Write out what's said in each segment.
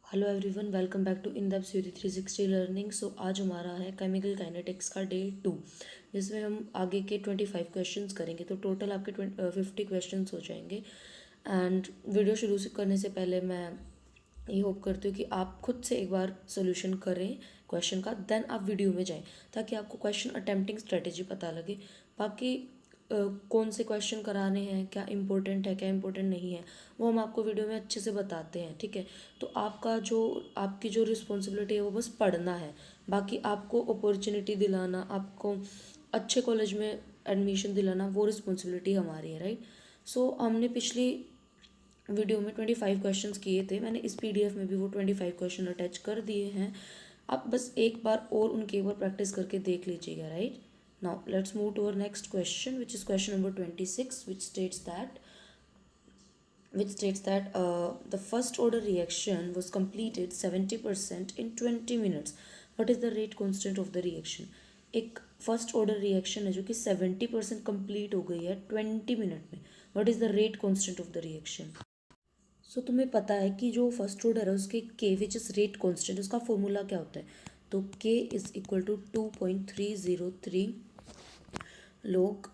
Hello everyone, welcome back to in depth theory 360 learning. So आज हमारा है chemical kinetics का डे 2, जिसमें हम आगे के 25 क्वेश्चंस करेंगे। तो टोटल आपके 50 क्वेश्चंस हो जाएंगे। एंड वीडियो शुरू से करने से पहले मैं ये होप करती हूँ कि आप खुद से एक बार सोल्यूशन करें क्वेश्चन का, देन आप वीडियो में जाएं ताकि आपको क्वेश्चन अटेम्प्टिंग स्ट्रेटेजी पता लगे। बाकी कौन से क्वेश्चन कराने हैं, क्या इंपॉर्टेंट है क्या इंपॉर्टेंट नहीं है, वो हम आपको वीडियो में अच्छे से बताते हैं। ठीक है, तो आपकी जो रिस्पॉन्सिबिलिटी है वो बस पढ़ना है। बाकी आपको अपॉर्चुनिटी दिलाना, आपको अच्छे कॉलेज में एडमिशन दिलाना, वो रिस्पॉन्सिबिलिटी हमारी है, राइट। सो हमने पिछली वीडियो में 25 क्वेश्चंस किए थे। मैंने इस पीडीएफ में भी वो 25 क्वेश्चन अटैच कर दिए हैं। आप बस एक बार और उनके ऊपर प्रैक्टिस करके देख लीजिएगा, right. Now let's move to our next question, which is question number 26, which states that the first order reaction was completed 70% in 20 minutes. What is the rate constant of the reaction? एक first order reaction है जो कि 70% complete हो गई है 20 minute में। What is the rate constant of the reaction? So तुम्हें पता है कि जो फर्स्ट ऑर्डर है उसके के विच इज रेट कांस्टेंट, उसका फॉर्मूला क्या होता है? तो K is equal to 2.303 log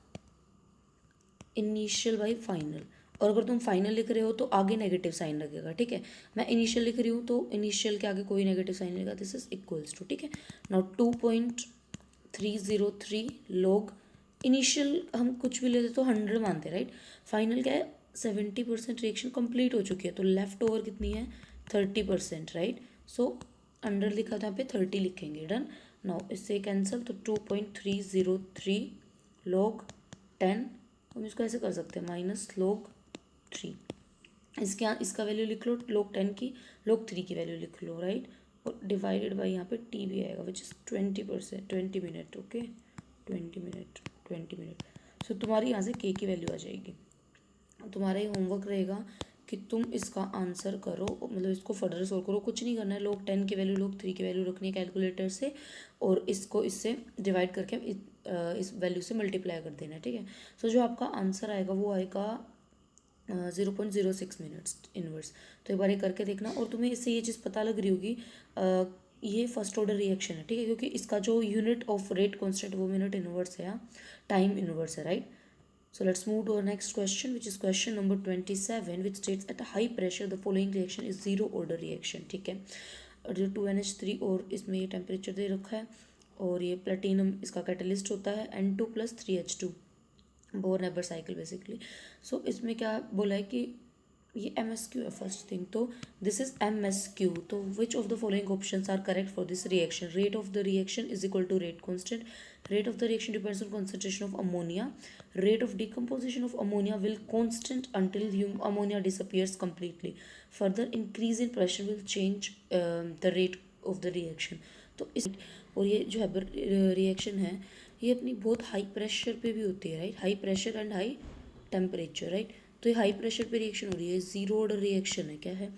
initial by final. और अगर तुम फाइनल लिख रहे हो तो आगे नेगेटिव साइन लगेगा। ठीक है, मैं इनिशियल लिख रही हूँ तो इनिशियल के आगे कोई नेगेटिव साइन लगेगा। दिस इज इक्वल्स टू, ठीक है। नाउ 2.303 लोग इनिशियल, हम कुछ भी लेते तो 100 मानते, राइट। फाइनल क्या है? 70% रिएक्शन कंप्लीट हो चुकी है, तो लेफ्ट ओवर कितनी है? 30%, राइट। सो अंडर लिखा था, यहाँ पे 30 लिखेंगे। डन। नाउ इससे कैंसिल, तो 2.303 log 10, हम इसको ऐसे कर सकते हैं -log 3। इसका वैल्यू लिख लो, log 3 की वैल्यू लिख लो, राइट। और डिवाइडेड बाई यहाँ पे टी भी आएगा, which is 20%, 20 minute. Okay, 20 minute. So तुम्हारी यहाँ से के की वैल्यू आ जाएगी। तुम्हारा ये होमवर्क रहेगा कि तुम इसका आंसर करो, मतलब इसको फर्दर सोल्व करो। कुछ नहीं करना है, log 10 की वैल्यू log 3 की वैल्यू रखनी है कैलकुलेटर से, और इसको इससे डिवाइड करके इस वैल्यू से मल्टीप्लाई कर देना है, ठीक है। सो जो आपका आंसर आएगा वो आएगा 0.06 मिनट्स इनवर्स। तो एक बार ये करके देखना, और तुम्हें इससे ये चीज़ पता लग रही होगी ये फर्स्ट ऑर्डर रिएक्शन है, ठीक है, क्योंकि इसका जो यूनिट ऑफ रेट कॉन्स्टेंट वो मिनट इनवर्स है, टाइम इनवर्स है, right. So let's move to our next question, which is question number 27, which states at a high pressure the following reaction is zero order reaction। ठीक है, और जो 2NH3 और इसमें ये टेम्परेचर दे रखा है, और ये प्लेटिनम इसका कैटलिस्ट होता है, N2+3H2, Born Haber cycle basically. So इसमें क्या बोला है कि ये MSQ है फर्स्ट थिंग, तो दिस इज MSQ। तो which of the following options are correct for this reaction? Rate of the reaction is equal to rate constant, rate of the reaction depends on concentration of ammonia, rate of decomposition of ammonia will constant until ammonia disappears completely, further increase in pressure will change the rate of the reaction। तो इस, और ये जो है reaction है, ये अपनी बहुत हाई प्रेशर पे भी होती है, right. High pressure and high temperature, right. तो ये हाई प्रेशर पे रिएक्शन हो रही है, जीरो ऑर्डर रिएक्शन है। क्या है?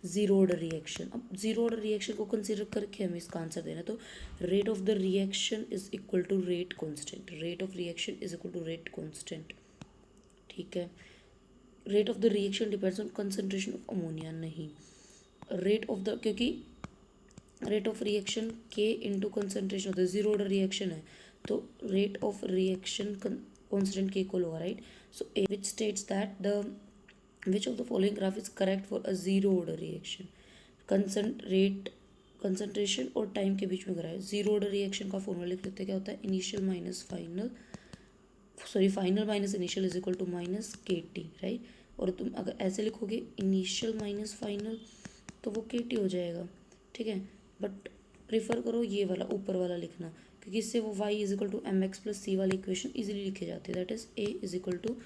Zero order reaction. अब जीरो ऑर्डर रिएक्शन को कंसीडर करके हमें इसका आंसर देना, तो rate of the reaction is equal to rate constant, rate of reaction is equal to rate constant, ठीक है। Rate of the reaction depends on concentration of ammonia, नहीं। Rate of the, क्योंकि rate of reaction K into concentration होता है, zero order reaction है, तो rate of reaction constant के equal होगा, right. So A which states that the which of the following graph is correct for a zero order reaction? Concentration और time के बीच में करा है। जीरो ऑर्डर रिएक्शन का फॉर्मूला लिख लेते हैं, क्या होता है? Initial minus final, sorry final minus initial is equal to minus के टी, राइट। और तुम अगर ऐसे लिखोगे इनिशियल माइनस फाइनल तो वो के टी हो जाएगा, ठीक है। बट प्रिफर करो ये वाला ऊपर वाला लिखना, क्योंकि इससे वो y is equal to mx+c वाली इक्वेशन इजीली लिखे जाते हैं। That is a is equal to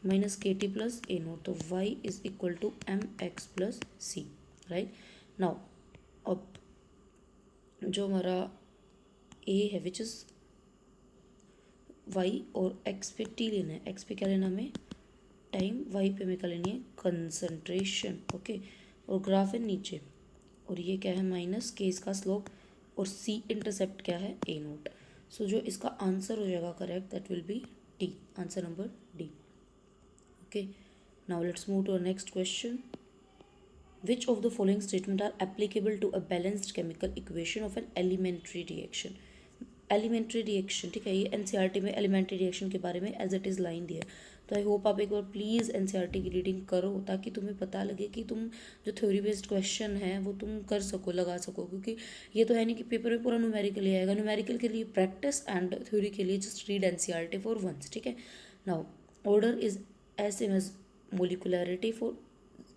minus के टी प्लस ए नोट, तो y is equal to mx+c, right. Now अब जो हमारा a है विच इज y, और x पे t लेना है। x पे क्या लेना हमें? टाइम। y पे हमें क्या लेनी है? Concentration, okay. और ग्राफ है नीचे, और ये क्या है? माइनस के इसका स्लोप, और c इंटरसेप्ट क्या है? ए नोट। सो जो इसका आंसर हो जाएगा correct, that will be D, answer number D, okay. Now let's move to next question, which of the following statement are applicable to a balanced chemical equation of an elementary reaction. Elementary reaction, ठीक है, ये NCERT में elementary reaction के बारे में as it is line दिया है। तो आई होप आप एक बार प्लीज़ एनसीईआरटी की रीडिंग करो ताकि तुम्हें पता लगे कि तुम जो थ्योरी बेस्ड क्वेश्चन है वो तुम कर सको, लगा सको, क्योंकि ये तो है नहीं कि पेपर में पूरा न्यूमेरिकल आएगा। न्यूमेरिकल के लिए प्रैक्टिस एंड थ्योरी के लिए just read NCERT for once, ठीक है। Now order is as same as molecularity for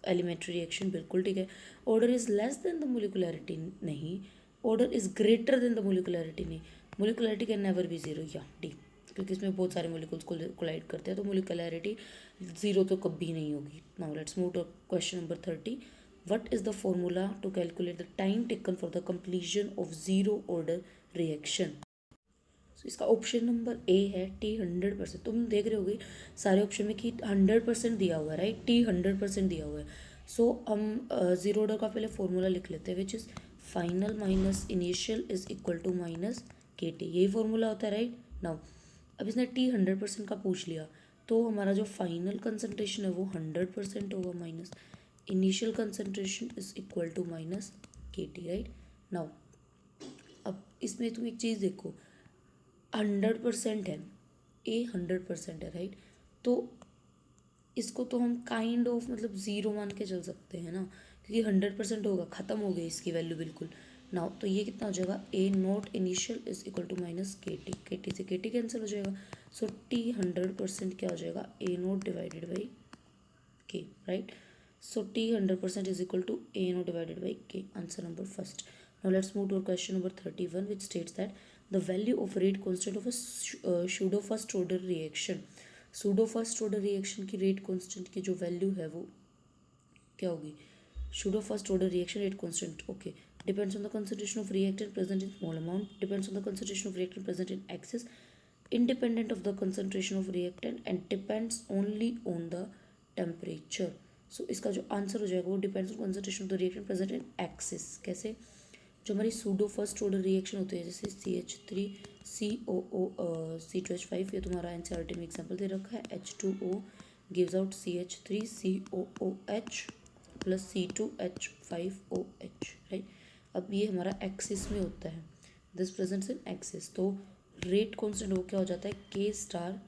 elementary reaction, बिल्कुल ठीक है। Order is less than the molecularity, नहीं। Order is greater than the molecularity, नहीं। Molecularity can never be zero, या D, क्योंकि इसमें बहुत सारे मोलिकुल्स कोलाइड करते हैं, तो मोलिकुलरिटी जीरो तो कभी नहीं होगी। Now let's move to question number 30। What is the formula to calculate the time taken for the completion of zero order reaction. So इसका ऑप्शन नंबर ए है टी 100%। तुम देख रहे होगे सारे ऑप्शन में कि 100% दिया हुआ है, राइट, टी 100% दिया हुआ है। सो हम जीरो ऑर्डर का पहले फॉर्मूला लिख लेते हैं, which is final minus initial is equal to minus के टी, यही फॉर्मूला होता है, राइट। नाउ अब इसने टी 100% का पूछ लिया, तो हमारा जो फाइनल कंसनट्रेशन है वो 100% होगा, minus initial concentration is equal to minus के टी, राइट। नाउ अब इसमें तुम एक चीज़ देखो, 100% है, ए 100% है, राइट। तो इसको तो हम काइंड ऑफ मतलब ज़ीरो मान के चल सकते हैं ना, क्योंकि 100% होगा, ख़त्म हो गई इसकी वैल्यू बिल्कुल। नाउ तो ये कितना हो जाएगा, A not initial is equal to minus के टी से के टी कैंसिल हो जाएगा। सो टी 100% क्या हो जाएगा, A not divided by K, right. So T 100% is equal to A not divided by K, answer number first. Now let's move to question number 31, which states that the value of rate constant of a pseudo first order reaction, pseudo first order reaction की rate constant की जो value है वो क्या होगी, pseudo first order reaction rate constant, okay, depends on the concentration of reactant present in small amount, depends on the concentration of reactant present in excess, independent of the concentration of reactant and depends only on the temperature. So इसका जो answer हो जाएगा वो depends on concentration of the reactant present in excess। कैसे, जो हमारी pseudo first order reaction होती है, जैसे CH3COO C2H5, ये तुम्हारा एनसीईआरटी में एग्जांपल दे रखा है, H2O gives out CH3COOH plus C2H5OH, right. अब ये हमारा एक्सिस में होता है, दिस प्रेजेंट्स इन एक्सिस, तो रेट कॉन्स्टेंट वो क्या हो जाता है, K स्टार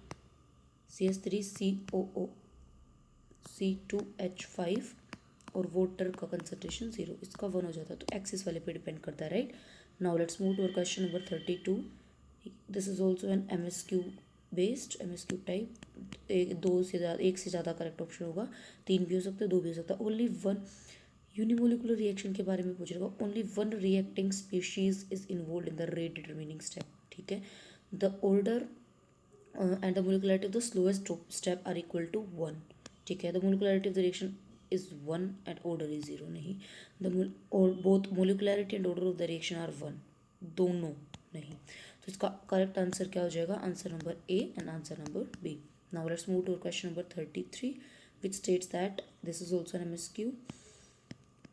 CH3COO C2H5 और वाटर का कंसंट्रेशन 0, इसका 1 हो जाता है, तो एक्सिस वाले पे डिपेंड करता है, right. Now let's move to our question number 32। This is also an MSQ based, MSQ type, एक से ज़्यादा करेक्ट ऑप्शन होगा, 3 भी हो सकते हैं, 2 भी हो सकता है। ओनली वन यूनिमोलिकुलर रिएक्शन के बारे में पूछ रहा होगा, only one reacting species is involved in the rate determining step, ठीक है। The order and the molecularity of the slowest step are equal to 1, ठीक है। The molecularity of the reaction is 1 and order is 0, नहीं। both molecularity and order of the reaction are 1, दोनों नहीं। तो इसका correct answer क्या हो जाएगा, answer number A and answer number B. Now let's move to question number 33, which states that this is also an MSQ,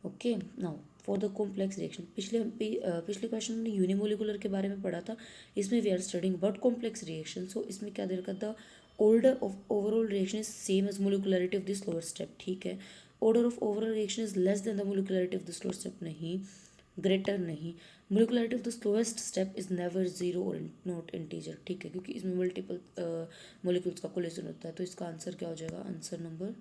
okay. Now for the complex reaction, पिछले question में unimolecular के बारे में पढ़ा था, इसमें we are studying about complex reaction. So इसमें क्या दे रखा था, order of overall reaction is same as molecularity of this lower step, ठीक है। Order of overall reaction is less than the molecularity of this lower step, नहीं। Greater, नहीं। Molecularity of the slowest step is never zero और not integer, ठीक है, क्योंकि इसमें multiple molecules का कोलिजन होता है। तो इसका आंसर क्या हो जाएगा, answer number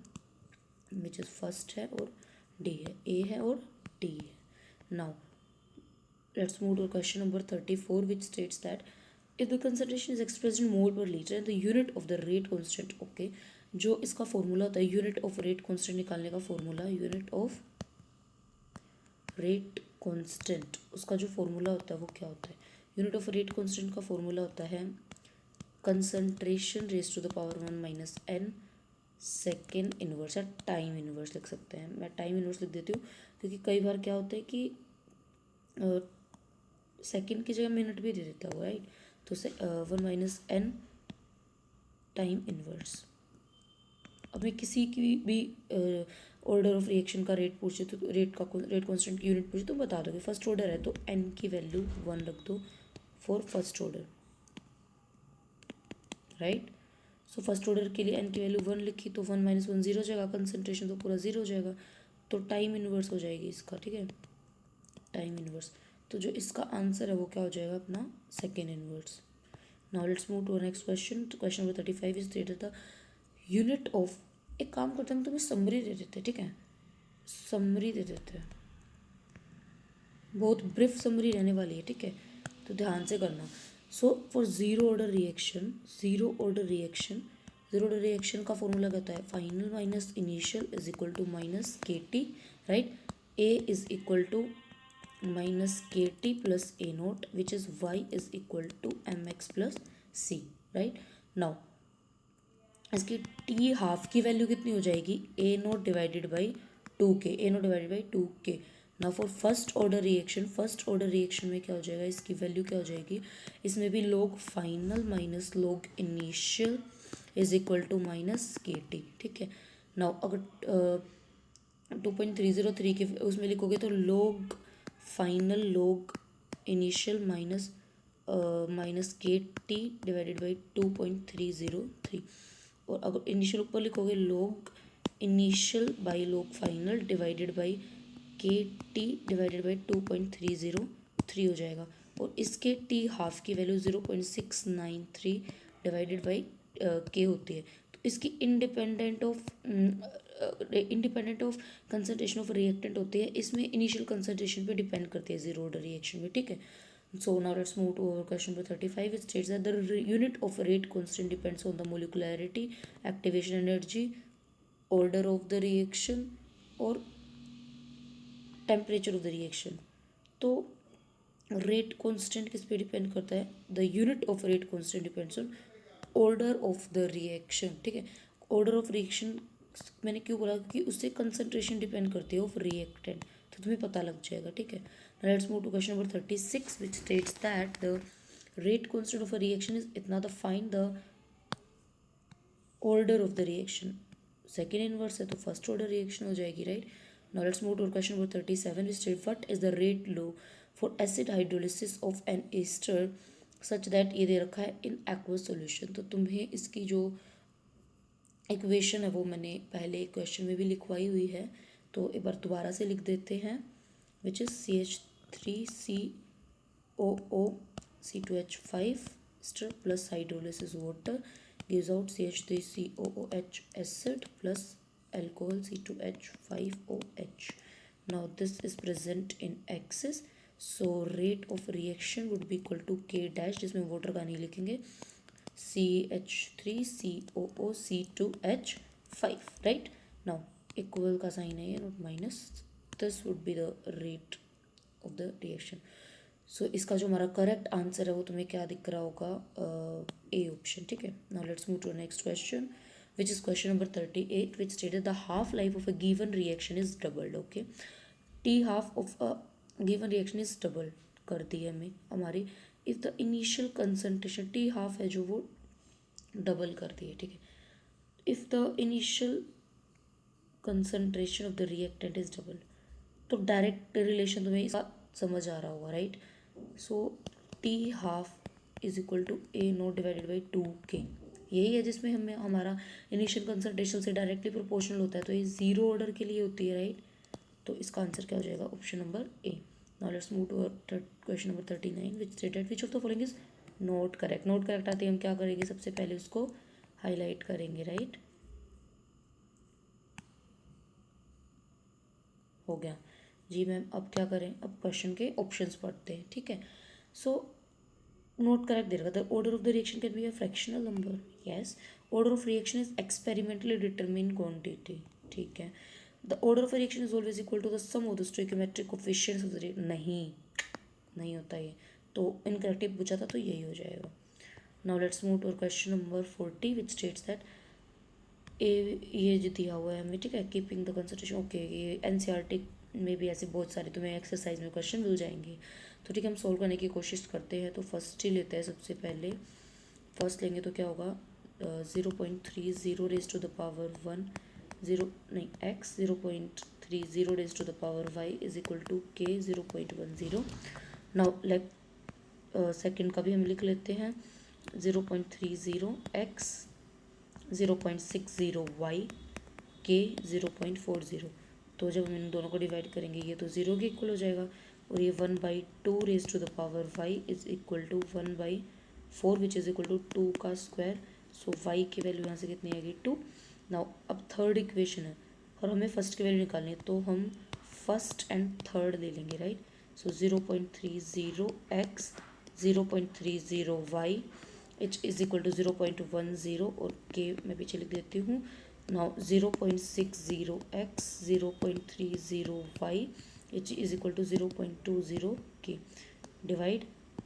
which is first है और डी है, ए है और डी है। Now let's move to question number 34, which states that if the concentration is expressed in mole per litre and the unit of the rate constant, okay, जो इसका formula होता है यूनिट ऑफ रेट कांस्टेंट निकालने का formula, unit of rate constant, उसका जो formula होता है वो क्या होता है, यूनिट ऑफ रेट कांस्टेंट का फॉर्मूला होता है concentration raise to the power 1 minus n second inverse या टाइम इनवर्स लिख सकते हैं। मैं टाइम इनवर्स लिख देती हूँ क्योंकि कई बार क्या होता है कि सेकेंड की जगह मिनट भी दे देता हुआ, राइट। तो 1 माइनस n टाइम इनवर्स। अब मैं किसी की भी ऑर्डर ऑफ रिएक्शन का रेट पूछे तो रेट कांस्टेंट की यूनिट पूछे तो बता दोगे। फर्स्ट ऑर्डर है तो n की वैल्यू 1 रख दो for first order, right. So first order के लिए n की वैल्यू 1 लिखी तो 1 माइनस 1 0 हो जाएगा, कंसनट्रेशन तो पूरा 0 हो जाएगा। तो टाइम इन्वर्स हो जाएगी इसका, ठीक है, टाइम इन्वर्स। तो जो इसका आंसर है वो क्या हो जाएगा अपना second inverse. Now let's move to next question. Question number 35 is stated the unit of, एक काम करते हैं हम तुम्हें समरी दे देते हैं, ठीक है, समरी दे देते हैं, बहुत ब्रीफ समरी रहने वाली है, ठीक है, तो ध्यान से करना। So for zero order reaction, zero order reaction, zero order reaction का फॉर्मूला कहता है final minus initial is equal to minus के T, right, A is equal to minus के T plus A not which is Y is equal to M X plus C, right. Now इसकी T half की value कितनी हो जाएगी, A note divided by two K, A note divided by two के। Now for first order reaction, first order reaction में क्या हो जाएगा, इसकी वैल्यू क्या हो जाएगी, इसमें भी log final minus log initial is equal to minus के टी, ठीक है। नाउ अगर 2.303 के उसमें लिखोगे तो लोग फाइनल लोग इनिशियल माइनस माइनस के टी डिवाइडेड बाई 2.303, और अगर इनिशियल ऊपर लिखोगे लोग इनिशियल बाई लोग फाइनल डिवाइडेड बाई के टी डिवाइडेड बाई 2.303 हो जाएगा। और इसके टी हाफ की वैल्यू 0.693 डिवाइडेड बाई के होती है। तो इसकी independent of concentration of reactant होती है, इसमें इनिशियल कंसंट्रेशन पे डिपेंड करती है जीरो ऑर्डर रिएक्शन में, ठीक है। So now let's move to question number 35 it states that the unit of rate constant depends on the molecularity, activation energy, order of the reaction और temperature of the reaction. तो rate constant किस पे depend करता है, the unit of rate constant depends on order of the reaction, ठीक है। Order of reaction मैंने क्यों बोला, क्योंकि उससे कंसंट्रेशन डिपेंड करती है ऑफ रिएक्टेंट, तो तुम्हें पता लग जाएगा, ठीक है। Let's move to question number 36 which states that the rate constant of a reaction is इतना, the find the order of the reaction, second inverse है तो फर्स्ट ऑर्डर रिएक्शन हो जाएगी, right. Now let's move to question number 37 which state what is the rate law for acid hydrolysis of an ester such that, ये दे रखा है in aqueous solution. तो तुम्हें इसकी जो इक्वेशन है वो मैंने पहले क्वेश्चन में भी लिखवाई हुई है, तो एक बार दोबारा से लिख देते हैं, which is CH3COO C2H5 plus hydrolysis water gives out CH3COOH acid plus alcohol C2H5OH. Now this is present in excess, so rate of reaction would be equal to K dash, जिसमें वाटर का नहीं लिखेंगे, CH3COOC2H5, right? Now equal का sign है not minus, this would be the rate of the reaction. So इसका जो हमारा correct answer है वो तुम्हें क्या दिख रहा होगा, ए ऑप्शन, ठीक है। Now let's move to next question which is question number 38 which stated the half life of a given reaction is doubled, okay. T half of a given reaction is double कर दी है हमें हमारी, if the initial concentration, t half है जो वो डबल कर दी है, ठीक है। If the initial concentration of the reactant is double, तो डायरेक्ट रिलेशन तुम्हें इसका समझ आ रहा होगा, right. So t half is equal to a note divided by 2K, यही है जिसमें हमें हमारा इनिशियल कंसंट्रेशन से डायरेक्टली प्रोपोर्शनल होता है, तो ये जीरो ऑर्डर के लिए होती है, राइट। तो इसका आंसर क्या हो जाएगा, option number A. Now let's move to question number 39 which stated which of the following is not correct. Not correct आते ही हम क्या करेंगे, सबसे पहले उसको हाईलाइट करेंगे, राइट। हो गया जी मैम। अब क्या करें, अब क्वेश्चन के ऑप्शंस पढ़ते हैं, ठीक है। सो नोट करेक्ट दे रखा, the order of the reaction can be a fractional number, yes. Order of reaction is experimentally determine quantity, ठीक है। The order of reaction is always equal to the sum of the stoichiometric coefficients of the नहीं होता ये, तो incorrect पूछा था तो यही हो जाएगा। Now let's move to question number 40 which states that ये जो दिया हुआ है हमें, ठीक है, कीपिंग द कंसंट्रेशन, ओके। ये NCERT में भी ऐसे बहुत सारे तुम्हें एक्सरसाइज में क्वेश्चन मिल जाएंगे, तो ठीक है हम सॉल्व करने की कोशिश करते हैं। तो फर्स्ट ही लेते हैं, सबसे पहले फर्स्ट लेंगे तो क्या होगा, 0.30 raise to the power 1 x 0.30 raise to the power y is equal to K 0.10। Now let second का भी हम लिख लेते हैं, 0.30 x 0.60 y K 0.40। तो जब हम इन दोनों को डिवाइड करेंगे ये तो 0 के इक्वल हो जाएगा, और ये 1/2 raise to the power y is equal to 1/4 which is equal to 2 का स्क्वायर। सो y की वैल्यू यहाँ से कितनी आएगी 2। नाउ अब थर्ड इक्वेशन है और हमें फर्स्ट की वैल्यू निकालनी है, तो हम फर्स्ट एंड थर्ड ले लेंगे, right. So 0.30x 0.30y h is equal to 0.10 और k मैं पीछे लिख देती हूँ। Now 0.60x 0.30y h is equal to 0.20 k divide,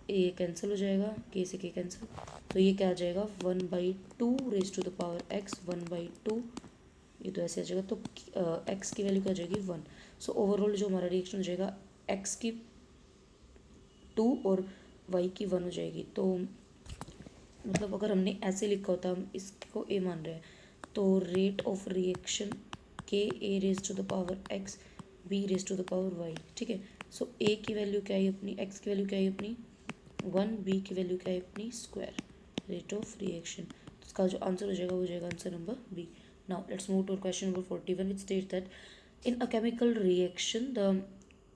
a cancel हो जाएगा, के से के कैंसिल, तो ये क्या आ जाएगा 1/2 raise to the power x 1/2, ये तो ऐसे आ जाएगा। तो x की वैल्यू क्या आ जाएगी 1। सो ओवरऑल जो हमारा रिएक्शन हो जाएगा x की 2 और y की 1 हो जाएगी। तो मतलब अगर हमने ऐसे लिखा होता, हम इसको a मान रहे हैं, तो rate of reaction k a raise to the power x b raise to the power y, ठीक है। सो a की वैल्यू क्या है अपनी, x की वैल्यू क्या है अपनी 1, b की वैल्यू क्या है अपनी स्क्वायर, रेट ऑफ रिएक्शन। तो इसका जो आंसर हो जाएगा वो हो जाएगा answer number B. Now let's move to question number 41 which states that in a chemical reaction the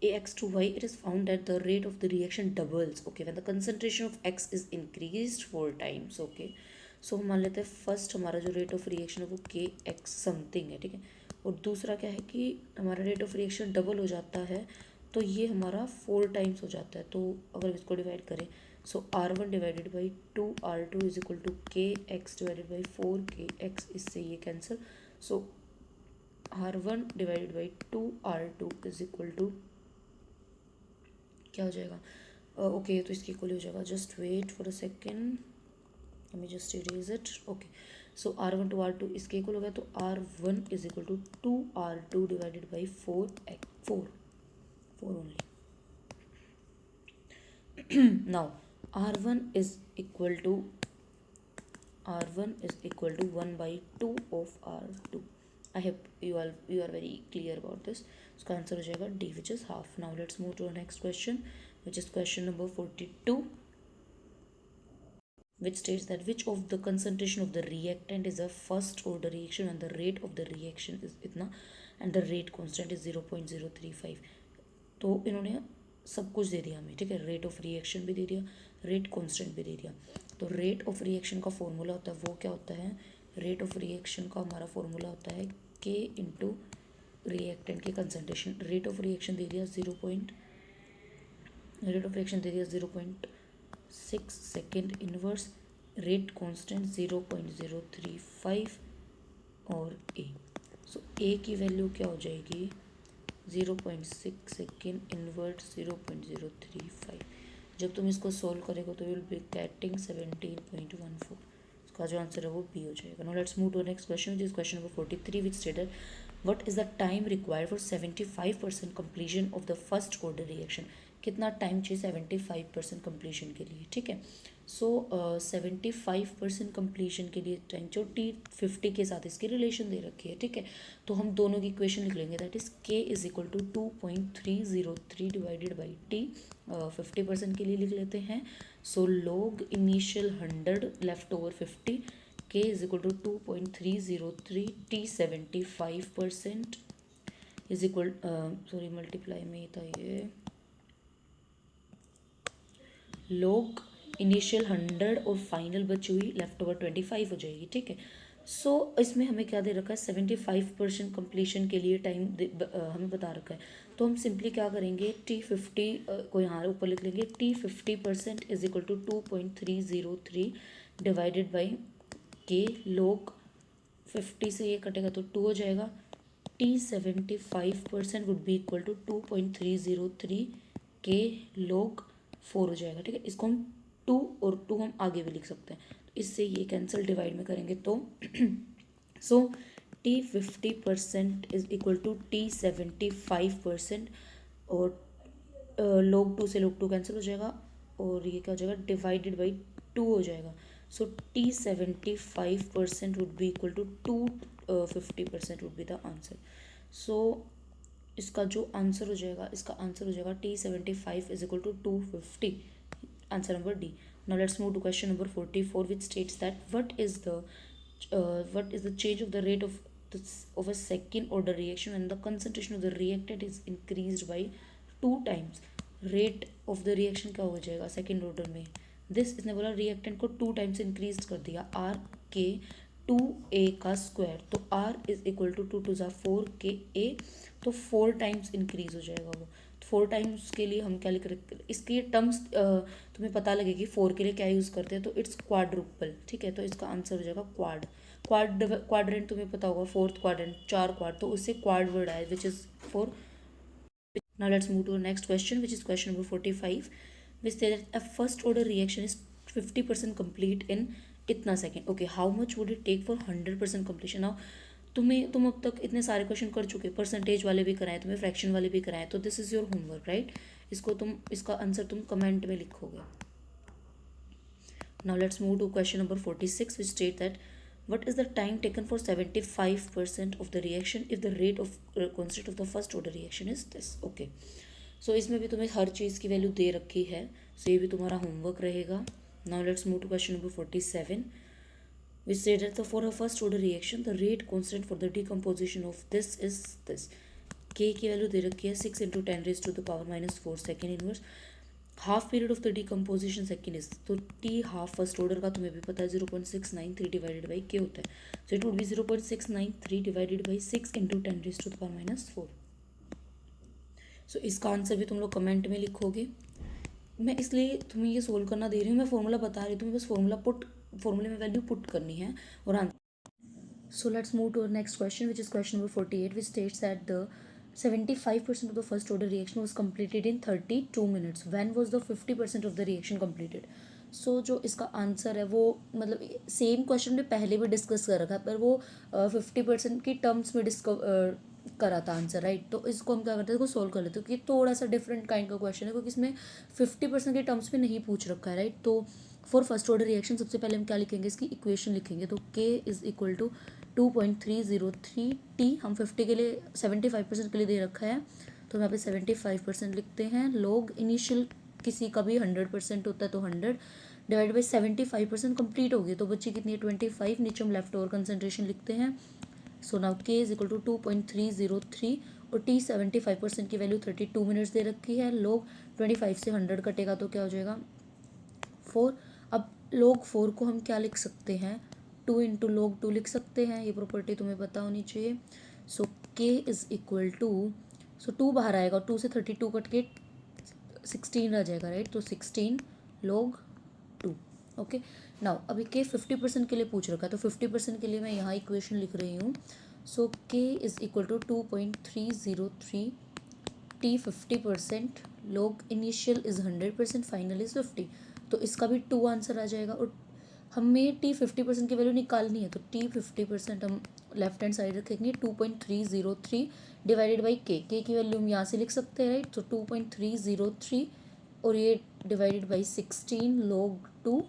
ax to y it is found that the rate of the reaction doubles, okay, when the concentration of x is increased 4 times, okay। सो मान लेते हैं first हमारा जो rate of reaction है वो के x something है, ठीक है, और दूसरा क्या है कि हमारा रेट ऑफ रिएक्शन डबल हो जाता है, तो ये हमारा 4 टाइम्स हो जाता है। तो अगर इसको डिवाइड करें, so R1 divided by 2 R2 is equal to k x divided by 4 k x, इससे ये cancel. So R1 divided by 2 R2 is equal to क्या हो जाएगा, ओके तो इसकी इक्वल हो जाएगा, just wait for a second, let me just erase it, okay। so R1 to R2 इसके इक्वल हो गया, तो R1 is equal to 2R2 divided by 4 only। now R1 is equal to 1/2 of R2। I hope you are very clear about this। इसका answer हो जाएगा D which is half। now let's move to our next question which is question number 42 which states that which of the concentration of the reactant is a first order reaction and the rate of the reaction is इतना and the rate constant is 0.035। तो इन्होंने सब कुछ दे दिया हमें, ठीक है, rate of reaction भी दे दिया, रेट कांस्टेंट भी दे दिया। तो रेट ऑफ रिएक्शन का फॉर्मूला होता है, वो क्या होता है, रेट ऑफ रिएक्शन का हमारा फॉर्मूला होता है के इंटू रिएक्टेंट की कंसनट्रेशन। रेट ऑफ रिएक्शन दे दिया 0.6 सेकेंड इनवर्स, रेट कांस्टेंट 0.035 और ए। सो ए की वैल्यू क्या हो जाएगी 0.6 सेकेंड इनवर्ट 0.035। जब तुम इसको सॉल्व करेगा तो विल बी गेटिंग 17.14। इसका जो आंसर है वो बी हो जाएगा। Now let's move to next question, this question number 43 which stated what is the time required for 75% completion of the first order reaction. कितना टाइम चाहिए 75% कंप्लीशन के लिए, ठीक है। सो 75% कंप्लीशन के लिए टाइम जो T50 के साथ इसकी रिलेशन दे रखी है, ठीक है। तो हम दोनों की इक्वेशन लिख लेंगे, that is K is equal to 2.303 divided by T। 50% के लिए लिख लेते हैं, so log initial 100 left over 50, K is equal to 2.303 T 75% is equal, sorry multiply में ही था ये, लॉग इनिशियल 100 और फाइनल बची हुई लेफ्ट ओवर 25 हो जाएगी, ठीक है। सो इसमें हमें क्या दे रखा है 75% कंप्लीशन के लिए टाइम हमें बता रखा है। तो हम सिंपली क्या करेंगे T50 को यहाँ ऊपर लिख लेंगे, T50% is equal to 2.303 divided by k log 50 से ये कटेगा तो 2 हो जाएगा। T75% would be equal to 2.303 के लॉग 4 हो जाएगा, ठीक है। इसको हम 2 और 2 हम आगे भी लिख सकते हैं, तो इससे ये कैंसिल, डिवाइड में करेंगे तो सो T50% is equal to T75% और log 2 से log 2 कैंसिल हो जाएगा और ये क्या हो जाएगा डिवाइडेड बाई 2 हो जाएगा। So T75% would be equal to 250% would be the answer. So इसका जो आंसर हो जाएगा, इसका आंसर हो जाएगा T75 is equal to 250, answer number D. Now let's move to question number 44 which states that what is the change of the rate of of a second order reaction when the concentration of the reactant is increased by 2 times, rate of the reaction क्या हो जाएगा second order में, this इसने बोला reactant को 2 times increase कर दिया, are के 2a का स्क्वायर, तो r is equal to 2 × 4 ka, तो 4 टाइम्स इंक्रीज हो जाएगा वो। 4 टाइम्स के लिए हम क्या लिख रहे, इसके टर्म्स तुम्हें पता लगेगी 4 के लिए क्या यूज़ करते हैं, तो इट्स क्वाड्रुपल, ठीक है। तो इसका आंसर हो जाएगा क्वाड्रेंट तुम्हें पता होगा, फोर्थ क्वाड्रेंट, 4 क्वाड, तो उससे क्वाड वर्ड आया which is 4। Now let's move to the next question, which is question number 45, which says that a first order reaction is 50% complete in इतना second. Okay, how much would it take for 100% completion? Now तुम अब तक इतने सारे question कर चुके, percentage वाले भी कराए तुम्हें, फ्रैक्शन वाले भी कराए, तो this is your homework right. इसका आंसर तुम कमेंट में लिखोगे। Now let's move to question number 46, which state that what is the time taken for 75% of the reaction if the rate of constant of the first order reaction is this? Okay, सो इसमें भी तुम्हें हर चीज़ की value दे रखी है, सो ये भी तुम्हारा homework रहेगा। Now let's move to question number 47, which said that for a first order reaction the rate constant for the decomposition of this is this। k की वैल्यू दे रखी है 6 × 10⁻⁻⁴ second inverse, half period of the decomposition second is, तो T half first order का तुम्हें भी पता है 0.693 divided by के होता है, so it would be 0.693 divided by 6 × 10⁻⁴। सो इसका आंसर भी तुम लोग कमेंट में लिखोगे। मैं इसलिए तुम्हें ये सोल्व करना दे रही हूँ, मैं फॉर्मूला बता रही हूँ, तुम्हें बस फॉर्मूले में वैल्यू पुट करनी है और answer. So let's move to next question, which is question number 48, which states that the 75% of the first order reaction was completed in 32 minutes. When was the 50% of the reaction completed? सो जो इसका answer है वो मतलब same question में पहले भी discuss कर रखा है, पर वो 50% की टर्म्स में करा था आंसर राइट। तो इसको हम क्या करते हैं, इसको सोल्व कर लेते हैं, क्योंकि थोड़ा सा डिफरेंट काइंड का क्वेश्चन है, क्योंकि इसमें 50% के टर्म्स में नहीं पूछ रखा है राइट। तो फॉर फर्स्ट ऑर्डर रिएक्शन सबसे पहले हम क्या लिखेंगे, इसकी इक्वेशन लिखेंगे, तो k is equal to 2.303 t, हम 50 के लिए 75% के लिए दे रखा है, तो यहाँ पे 75% लिखते हैं, लोग इनिशियल किसी का भी 100% होता है तो 100 डिवाइड बाई 75% कंप्लीट हो गई, तो बच्ची कितनी है 25, नीचे हम लेफ्ट ओवर कंसनट्रेशन लिखते हैं। So now k is equal to 2.303 और t 75% की वैल्यू 32 मिनट्स दे रखी है, लोग 25 से 100 कटेगा तो क्या हो जाएगा 4। अब लोग 4 को हम क्या लिख सकते हैं, 2 × log 2 लिख सकते हैं, ये प्रॉपर्टी तुम्हें पता होनी चाहिए। सो k इज इक्वल टू, सो 2 बाहर आएगा और 2 से 32 कट के 16 रह जाएगा राइट, तो 16 log 2। ओके, नाउ अभी k 50% के लिए पूछ रखा है, तो 50% के लिए मैं यहाँ इक्वेशन लिख रही हूँ। So k is equal to 2.303 t 50%, log initial is 100%, final is 50, तो इसका भी 2 आंसर आ जाएगा। और हमें t 50% की वैल्यू निकालनी है, तो t 50% हम लेफ्ट हैंड साइड रखेंगे, 2.303 डिवाइडेड बाई k की वैल्यू हम यहाँ से लिख सकते हैं राइट, तो 2.303 और ये डिवाइडेड बाई 16 log 2,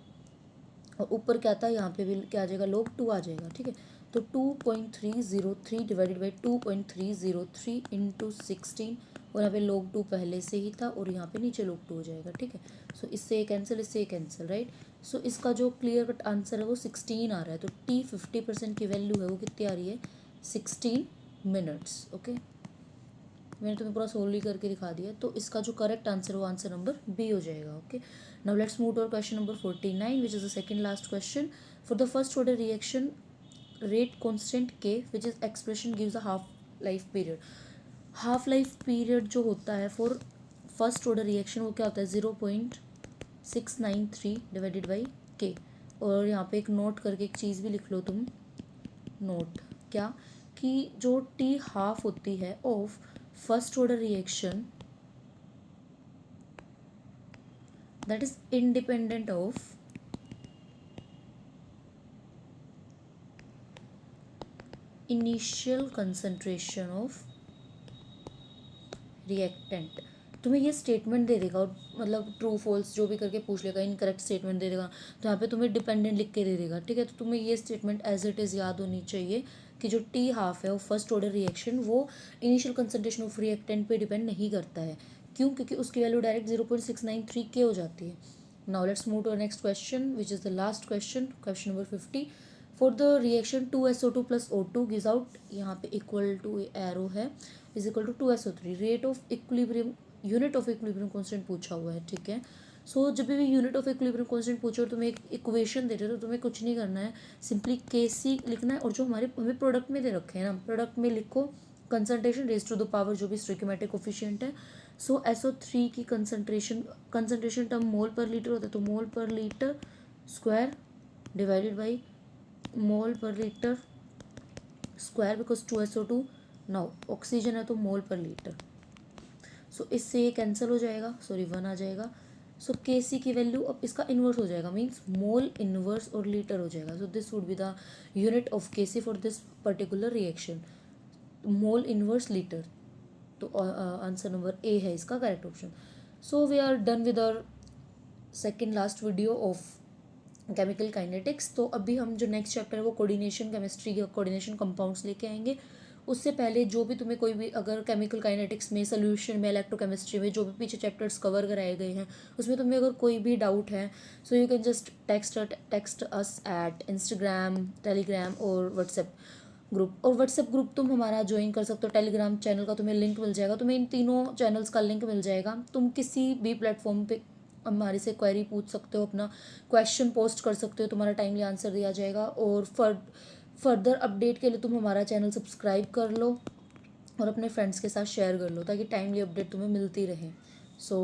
और ऊपर क्या था यहाँ पे भी क्या आ जाएगा log 2 आ जाएगा, ठीक है। तो 2.303 डिवाइडेड बाई 2.303 इंटू 16, और यहाँ पे log 2 पहले से ही था और यहाँ पे नीचे log 2 हो जाएगा, ठीक है। सो इससे कैंसिल, इससे कैंसिल राइट। सो इसका जो क्लियर कट आंसर है वो 16 आ रहा है, तो t 50% की वैल्यू है वो कितनी आ रही है 16 मिनट्स। ओके, मैंने तुम्हें पूरा सोल्व करके दिखा दिया, तो इसका जो करेक्ट आंसर है वो आंसर नंबर बी हो जाएगा। Okay, now let's move to our question number 49, which is the second last question. For the first order reaction rate constant k which is expression gives a half life period. Half life period जो होता है for first order reaction वो क्या होता है 0.693 divided by k। और यहाँ पे एक नोट करके एक चीज़ भी लिख लो तुम, नोट क्या, कि जो t हाफ होती है of first order reaction that is independent of initial concentration of reactant। तुम्हें ये स्टेटमेंट दे देगा और मतलब ट्रू फॉल्स जो भी करके पूछ लेगा, इनकरेक्ट स्टेटमेंट दे देगा, तो यहाँ पे तुम्हें डिपेंडेंट लिख के दे देगा, ठीक है। तो तुम्हें ये स्टेटमेंट एज इट इज़ याद होनी चाहिए कि जो टी हाफ है वो फर्स्ट ऑर्डर रिएक्शन वो इनिशियल कंसनट्रेशन ऑफ रिएक्टेंट पे डिपेंड नहीं करता है। क्यों? क्योंकि उसकी वैल्यू डायरेक्ट 0.693 के हो जाती है। Now let's move to next question, which is the last question, question number 50, for the reaction 2SO2 plus O2 gives out, यहाँ पे इक्वल टू एरो है, is equal to 2SO3। Rate of equilibrium, unit of equilibrium constant पूछा हुआ है, ठीक है। सो जब भी यूनिट ऑफ इक्विलिब्रियम कांस्टेंट पूछो और तुम्हें एक इक्वेशन दे रहे हो तो तुम्हें कुछ नहीं करना है, सिंपली Kc लिखना है, और जो हमें प्रोडक्ट में दे रखे हैं ना, प्रोडक्ट में लिखो concentration raise to the power जो भी स्टोइकोमेट्रिक कोफिशिएंट है। सो SO3 की कंसनट्रेशन टर्म मोल पर लीटर होता है, तो मोल per litre square divided by mole per litre square, because 2SO2 now oxygen है तो मोल पर लीटर। सो इससे ये कैंसिल हो जाएगा, सॉरी 1 आ जाएगा। सो Kc की वैल्यू अब इसका इन्वर्स हो जाएगा, मीन्स मोल इन्वर्स और लीटर हो जाएगा। So this would be the unit of Kc for this particular reaction, mole inverse litre. तो आंसर नंबर ए है इसका correct option. So we are done with our second last video of chemical kinetics. तो अभी हम जो next chapter है वो coordination chemistry के कोऑर्डिनेशन कंपाउंड्स लेके आएंगे। उससे पहले जो भी तुम्हें कोई भी अगर केमिकल काइनेटिक्स में, सोल्यूशन में, इलेक्ट्रोकेमिस्ट्री में जो भी पीछे चैप्टर्स कवर कराए गए हैं उसमें तुम्हें अगर कोई भी डाउट है, so you can just text us at Instagram, Telegram और व्हाट्सएप ग्रुप। और व्हाट्सएप ग्रुप तुम हमारा ज्वाइन कर सकते हो, टेलीग्राम चैनल का तुम्हें लिंक मिल जाएगा, तुम्हें इन तीनों चैनल्स का लिंक मिल जाएगा। तुम किसी भी प्लेटफॉर्म पे हमारे से क्वेरी पूछ सकते हो, अपना क्वेश्चन पोस्ट कर सकते हो, तुम्हारा टाइमली आंसर दिया जाएगा। और फर्दर अपडेट के लिए तुम हमारा चैनल सब्सक्राइब कर लो और अपने फ्रेंड्स के साथ शेयर कर लो ताकि टाइमली अपडेट तुम्हें मिलती रहे। सो